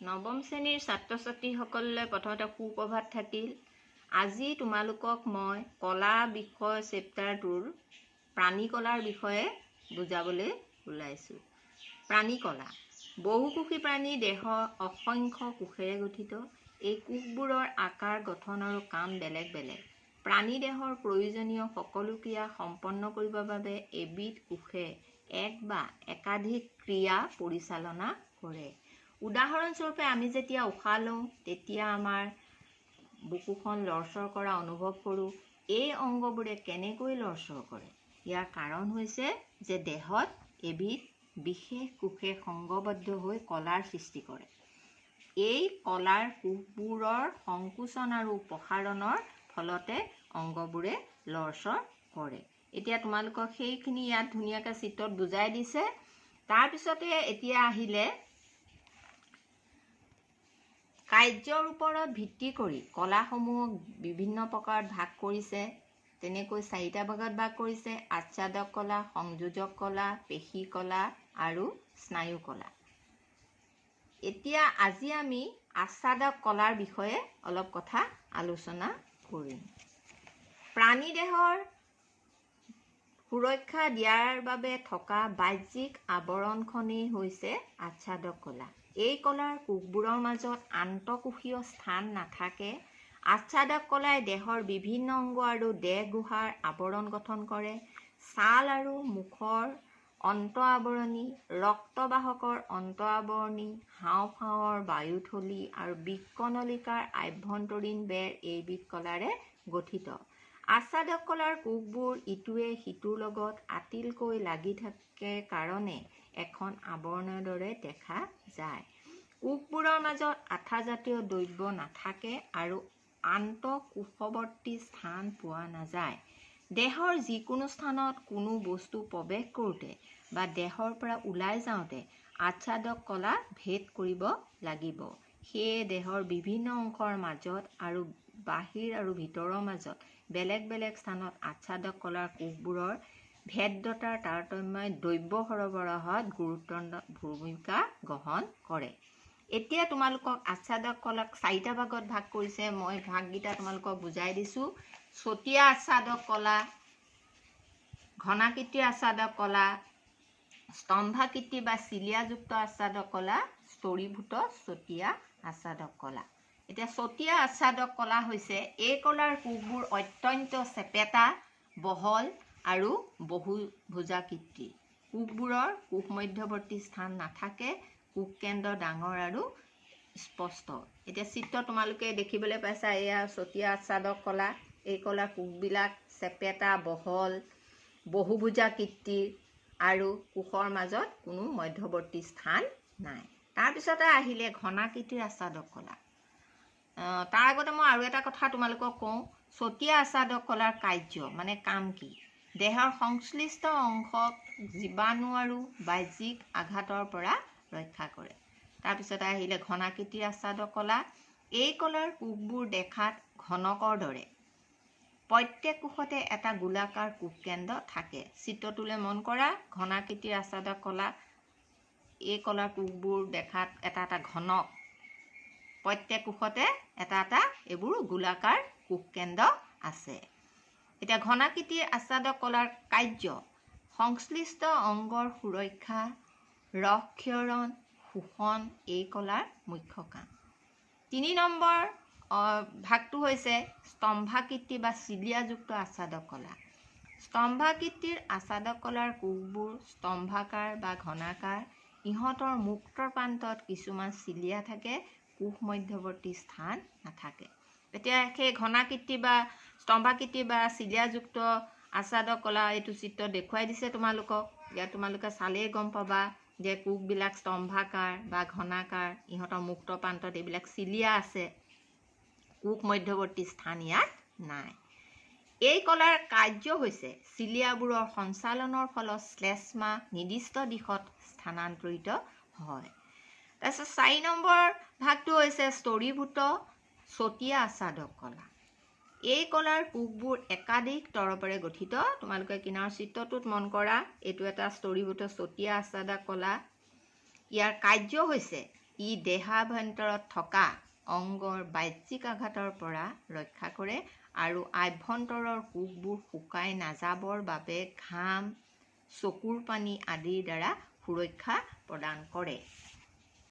নৱম শ্ৰেণীৰ ছাত্ৰ ছাত্ৰীসকললৈ প্ৰথমতে সুপ্ৰভাত থাকিল। আজি তোমালোকক মই কলা বিষয় চেপ্টাৰটোৰ প্ৰাণী কলাৰ বিষয়ে বুজাবলৈ ওলাইছোঁ। প্ৰাণী কলা বহুকোষী প্ৰাণী দেহৰ অসংখ্য কোষেৰে গঠিত। এই কোষবোৰৰ আকাৰ গঠন আৰু কাম বেলেগ বেলেগ। প্ৰাণী দেহৰ প্ৰয়োজনীয় সকলো ক্ৰিয়া সম্পন্ন কৰিবৰ বাবে এবিধ কোষে এক বা একাধিক ক্ৰিয়া পৰিচালনা কৰে। উদাহৰণস্বৰূপে আমি যেতিয়া উশাহ লওঁ তেতিয়া আমাৰ বুকুখন লৰচৰ কৰা অনুভৱ কৰোঁ। এই অংগবোৰে কেনেকৈ লৰচৰ কৰে? ইয়াৰ কাৰণ হৈছে যে দেহত এবিধ বিশেষ কোষে সংঘবদ্ধ হৈ কলাৰ সৃষ্টি কৰে। এই কলাৰ কোষবোৰৰ সংকোচন আৰু প্ৰসাৰণৰ ফলতে অংগবোৰে লৰচৰ কৰে। এতিয়া তোমালোকক সেইখিনি ইয়াত ধুনীয়াকৈ চিত্ৰত বুজাই দিছে। তাৰপিছতে এতিয়া আহিলে কাৰ্যৰ ওপৰত ভিত্তি কৰি কলাসমূহক বিভিন্ন প্ৰকাৰত ভাগ কৰিছে। তেনেকৈ 4টা ভাগত ভাগ কৰিছে: আচ্ছাদক কলা, সংযোজক কলা, পেশী কলা আৰু স্নায়ু কলা। এতিয়া আজি আমি আচ্ছাদক কলাৰ বিষয়ে অলপ কথা আলোচনা কৰিম। প্ৰাণী দেহৰ সুৰক্ষা দিয়াৰ বাবে থকা বাহ্যিক আৱৰণখনেই হৈছে আচ্ছাদক কলা। এই কলাৰ কোষবোৰৰ মাজত আন্তঃকোষীয় স্থান নাথাকে। আচ্ছাদক কলাই দেহৰ বিভিন্ন অংগ আৰু দেহ গুহাৰ আৱৰণ গঠন কৰে। ছাল আৰু মুখৰ অন্ত আৱৰণী, ৰক্তবাহকৰ অন্ত আৱৰণী, হাঁওফাঁওৰ বায়ুথলী আৰু বৃক্কনলিকাৰ আভ্যন্তৰীণ বেৰ এইবিধ কলাৰে গঠিত। আচ্ছাদক কলাৰ কোষবোৰ ইটোৱে সিটোৰ লগত আতিলকৈ লাগি থাকে কাৰণে এখন আৱৰণৰ দৰে দেখা যায়। কোষবোৰৰ মাজত আঠাজাতীয় দ্ৰব্য নাথাকে আৰু আন্তঃকোষৱৰ্তী স্থান পোৱা নাযায়। দেহৰ যিকোনো স্থানত কোনো বস্তু প্ৰৱেশ কৰোঁতে বা দেহৰ পৰা ওলাই যাওঁতে আচ্ছাদক কলা ভেদ কৰিব লাগিব। সেয়ে দেহৰ বিভিন্ন অংশৰ মাজত আৰু বাহিৰ আৰু ভিতৰৰ মাজত বেলেগ বেলেগ স্থানত আচ্ছাদক কলাৰ কোষবোৰৰ ভেদ্যতাৰ তাৰতম্যই দ্ৰব্য সৰবৰাহত গুৰুত্বপূৰ্ণ ভূমিকা গ্ৰহণ কৰে। এতিয়া তোমালোকক আচ্ছাদক কলাক 4টা ভাগত ভাগ কৰিছে। মই ভাগকেইটা তোমালোকক বুজাই দিছোঁ। ছটিয়া আচ্ছাদক কলা, ঘনাকৃতিৰ আচ্ছাদক কলা, স্তম্ভাকৃতি বা চিলিয়াযুক্ত আচ্ছাদক কলা, স্তৰীভূত ছটিয়া আচ্ছাদক কলা। এতিয়া ছটিয়া আচ্ছাদক কলা হৈছে এই কলাৰ কোষবোৰ অত্যন্ত চেপেটা, বহল আৰু বহুভুজাকৃতিৰ। কোষবোৰৰ কোষ মধ্যৱৰ্তী স্থান নাথাকে। কোষকেন্দ্ৰ ডাঙৰ আৰু স্পষ্ট। এতিয়া চিত্ৰ তোমালোকে দেখিবলৈ পাইছা। এয়া ছটিয়া আচ্ছাদক কলা। এই কলাৰ কোষবিলাক চেপেটা, বহল, বহুভুজাকৃতিৰ আৰু কোষৰ মাজত কোনো মধ্যৱৰ্তী স্থান নাই। তাৰপিছতে আহিলে ঘনাকৃতিৰ আচ্ছাদক কলা। তাৰ আগতে মই আৰু এটা কথা তোমালোকক কওঁ। ছটিয়া আচ্ছাদক কলাৰ কাৰ্য মানে কাম কি? দেহৰ সংশ্লিষ্ট অংশক জীৱাণু আৰু বাহ্যিক আঘাতৰ পৰা ৰক্ষা কৰে। তাৰপিছতে আহিলে ঘনাকৃতিৰ আচ্ছাদক কলা। এই কলাৰ কোষবোৰ দেখাত ঘনকৰ দৰে। প্ৰত্যেক কোষতে এটা গোলাকাৰ কোষকেন্দ্ৰ থাকে। চিত্ৰটোলৈ মন কৰা। ঘনাকৃতিৰ আচ্ছাদক কলা। এই কলাৰ কোষবোৰ দেখাত এটা এটা ঘনক। প্ৰত্যেক কোষতে এটা এটা এইবোৰ গোলাকাৰ কোষকেন্দ্ৰ আছে। এতিয়া ঘনাকৃতিৰ আচ্ছাদক কলাৰ কাৰ্য: সংশ্লিষ্ট অংগৰ সুৰক্ষা, ৰসক্ষৰণ, শোষণ এই কলাৰ মুখ্য কাম। 3 নম্বৰ ভাগটো হৈছে স্তম্ভাকৃতি বা চিলিয়াযুক্ত আচ্ছাদক কলা। স্তম্ভাকৃতিৰ আচ্ছাদক কলাৰ কোষবোৰ স্তম্ভাকাৰ বা ঘনাকাৰ। ইহঁতৰ মুক্ত প্ৰান্তত কিছুমান চিলিয়া থাকে। কোষ মধ্যৱৰ্তী স্থান নাথাকে। এতিয়া সেই ঘনাকৃতি বা স্তম্ভাকৃতি বা চিলিয়াযুক্ত আচ্ছাদক কলা এইটো চিত্ৰ দেখুৱাই দিছে তোমালোকক। ইয়াত তোমালোকে চালেই গম পাবা যে কোষবিলাক স্তম্ভাকাৰ বা ঘনাকাৰ। ইহঁতৰ মুক্ত প্ৰান্তত এইবিলাক চিলিয়া আছে। কোষ মধ্যৱৰ্তী স্থান ইয়াত নাই। এই কলাৰ কাৰ্য হৈছে চিলিয়াবোৰৰ সঞ্চালনৰ ফলত শ্লেষ্মা নিৰ্দিষ্ট দিশত স্থানান্তৰিত হয়। তাৰপিছত 4 নম্বৰ ভাগটো হৈছে স্তৰীভূত ছটিয়া আচ্ছাদক কলা। এই কলাৰ কোষবোৰ একাধিক তৰপেৰে গঠিত। তোমালোকে কিনাৰৰ চিত্ৰটোত মন কৰা। এইটো এটা স্তৰীভূত ছটিয়া আচ্ছাদক কলা। ইয়াৰ কাৰ্য হৈছে ই দেহাভ্যন্তৰত থকা অংগৰ বাহ্যিক আঘাতৰ পৰা ৰক্ষা কৰে আৰু আভ্যন্তৰৰ কোষবোৰ শুকাই নাযাবৰ বাবে ঘাম, চকুৰ পানী আদিৰ দ্বাৰা সুৰক্ষা প্ৰদান কৰে।